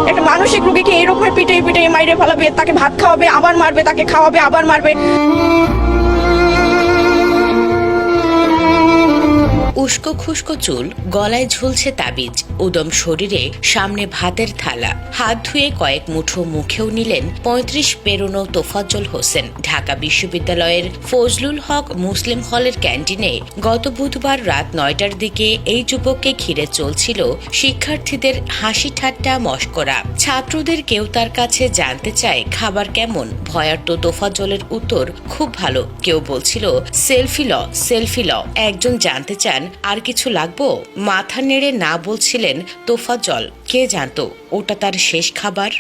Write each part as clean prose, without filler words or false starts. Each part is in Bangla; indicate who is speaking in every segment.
Speaker 1: একটা মানসিক রোগীকে এরকম পিটাই পিটাই মাইরে ফেলাবে, তাকে ভাত খাওয়াবে আবার মারবে, তাকে খাওয়াবে আবার মারবে।
Speaker 2: উস্কো খুস্কো চুল, গলায় ঝুলছে তাবিজ, উদম শরীরে সামনে ভাতের থালা, হাত ধুয়ে কয়েক মুঠো মুখেও নিলেন ৩৫ পেরোনো তোফাজ্জল হোসেন। ঢাকা বিশ্ববিদ্যালয়ের ফজলুল হক মুসলিম হলের ক্যান্টিনে গত বুধবার রাত ৯টার দিকে এই যুবককে ঘিরে চলছিল শিক্ষার্থীদের হাসি ঠাট্টা মশকরা। ছাত্রদের কেউ তার কাছে জানতে চায় খাবার কেমন, ভয়ার্ত তোফাজ্জলের উত্তর খুব ভালো। কেউ বলছিল সেলফি ল। একজন জানতে চান আর কিছু লাগবো, মাথা নেড়ে না বলছিলেন তোফাজ্জল। কে জানতো ওটা তার শেষ খাবার।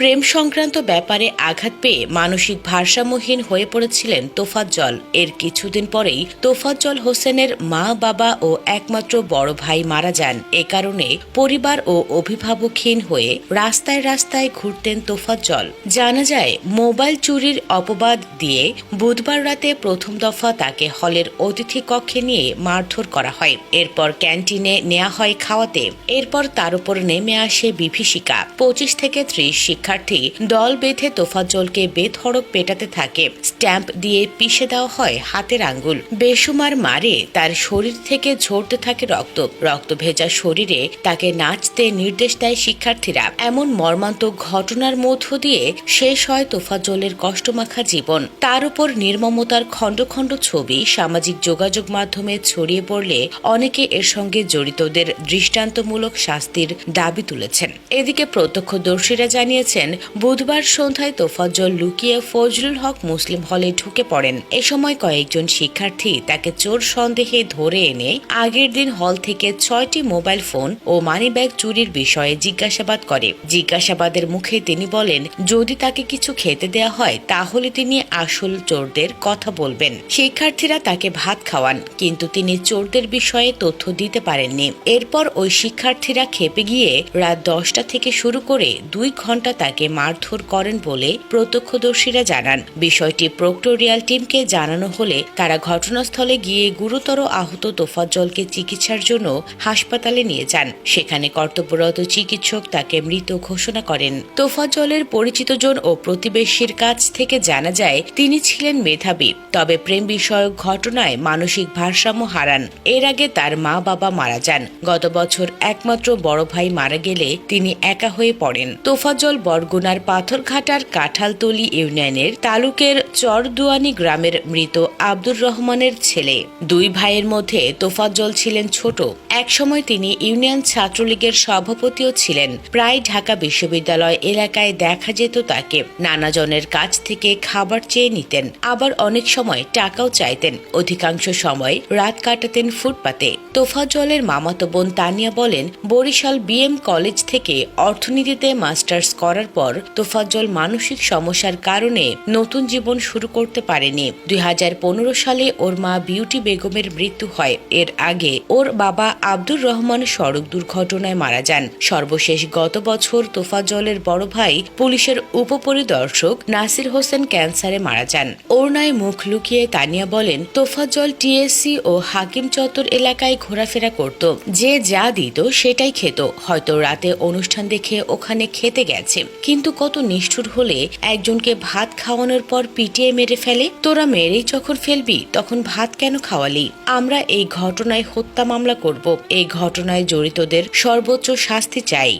Speaker 2: প্রেম সংক্রান্ত ব্যাপারে আঘাত পেয়ে মানসিক ভারসাম্যহীন হয়ে পড়েছিলেন তোফাজ্জল। এর কিছুদিন পরেই তোফাজ্জল হোসেনের মা বাবা ও একমাত্র বড় ভাই মারা যান। এ কারণে পরিবার ও অভিভাবকহীন হয়ে রাস্তায় রাস্তায় ঘুরতেন তোফাজ্জল। জানা যায়, মোবাইল চুরির অপবাদ দিয়ে বুধবার রাতে প্রথম দফা তাকে হলের অতিথি কক্ষে নিয়ে মারধর করা হয়। এরপর ক্যান্টিনে নেওয়া হয় খাওয়াতে। এরপর তার উপর নেমে আসে বিভীষিকা। ২৫ থেকে ৩০ শিক্ষার্থী দল বেঁধে তোফাজ্জলকে বেধড়ক পেটাতে থাকে। স্ট্যাম্প দিয়ে পিষে দেওয়া হয় হাতের আঙ্গুল। বেসুমার মারে তার শরীর থেকে ঝরতে থাকে রক্ত ভেজা শরীরে তাকে নাচতে নির্দেশ দেয় শিক্ষার্থীরা। এমন মর্মান্তিক ঘটনার মধ্য দিয়ে শেষ হয় তোফাজ্জলের কষ্টমাখা জীবন। তার উপর নির্মমতার খণ্ড খণ্ড ছবি সামাজিক যোগাযোগ মাধ্যমে ছড়িয়ে পড়লে অনেকে এর সঙ্গে জড়িতদের দৃষ্টান্তমূলক শাস্তির দাবি তুলেছেন। এদিকে প্রত্যক্ষদর্শীরা জানিয়েছেন, বুধবার সন্ধ্যায় তোফাজ্জল লুকিয়ে ফজলুল হক মুসলিম হলে ঢুকে পড়েন। এ সময় কয়েকজন শিক্ষার্থী তাকে চোর সন্দেহে ধরে এনে আগের দিন হল থেকে ৬টি মোবাইল ফোন ও মানিব্যাগ চুরির বিষয়ে জিজ্ঞাসাবাদ করে। জিজ্ঞাসাবাদের মুখে তিনি বলেন, যদি তাকে কিছু খেতে দেয়া হয় তাহলে তিনি আসল চোরদের কথা বলবেন। শিক্ষার্থীরা তাকে ভাত খাওয়ান, কিন্তু তিনি চোরদের বিষয়ে তথ্য দিতে পারেননি। এরপর ওই শিক্ষার্থীরা খেপে গিয়ে রাত ১০টা থেকে শুরু করে ২ ঘন্টা তাকে মারধর করেন বলে প্রত্যক্ষদর্শীরা জানান। বিষয়টি প্রক্টোরিয়াল টিমকে জানানো হলে তারা ঘটনাস্থলে গিয়ে গুরুতর আহত তোফাজ্জলকে চিকিৎসার জন্য হাসপাতালে নিয়ে যান। সেখানে কর্তব্যরত চিকিৎসক তাকে মৃত ঘোষণা করেন। তোফাজ্জলের পরিচিতজন ও প্রতিবেশীর কাছ থেকে জানা যায়, তিনি ছিলেন মেধাবী, তবে প্রেম বিষয়ক ঘটনায় মানসিক ভারসাম্য হারান। এর আগে তার মা বাবা মারা যান। গত বছর একমাত্র বড় ভাই মারা গেলে তিনি একা হয়ে পড়েন। তোফাজ্জল বরগুনার পাথরঘাটার কাঁঠালতলী ইউনিয়নের তালুকের চরদুয়ানি গ্রামের মৃত আব্দুর রহমানের ছেলে। ২ ভাইয়ের মধ্যে তোফাজ্জল ছিলেন ছোট। একসময় তিনি ইউনিয়ন ছাত্রলীগের সভাপতিও ছিলেন। প্রায় ঢাকা বিশ্ববিদ্যালয় এলাকায় দেখা যেত তাকে। নানাজনের কাছ থেকে খাবার চেয়ে নিতেন, আবার অনেক সময় টাকাও চাইতেন। অধিকাংশ সময় রাত কাটাতেন ফুটপাতে। তোফাজ্জলের মামাতো বোন তানিয়া বলেন, বরিশাল বিএম কলেজ থেকে অর্থনীতিতে মাস্টার্স করার পর তোফাজ্জল মানসিক সমস্যার কারণে নতুন জীবন শুরু করতে পারেনি। ২০১৫ সালে ওর মা বিউটি বেগমের মৃত্যু হয়। এর আগে ওর বাবা আব্দুর রহমান সড়ক দুর্ঘটনায় মারা যান। সর্বশেষ গত বছর তোফাজ্জলের বড় ভাই পুলিশের উপপরিদর্শক নাসির হোসেন ক্যান্সারে মারা যান। ওড়নায় মুখ লুকিয়ে তানিয়া বলেন, তোফাজ্জল টিএসসি ও হাকিম চত্বর এলাকায় ঘোরাফেরা করত। যে যা দিত সেটাই খেত। হয়তো রাতে অনুষ্ঠান দেখে ওখানে খেতে গেছে, কিন্তু কত নিষ্ঠুর হলে একজনকে ভাত খাওয়ানোর পর পিটিয়ে মেরে ফেলে। তোরা মেরেই যখন ফেলবি তখন ভাত কেন খাওয়ালি? আমরা এই ঘটনায় হত্যা মামলা করব। এই ঘটনায় জড়িতদের সর্বোচ্চ শাস্তি চাই।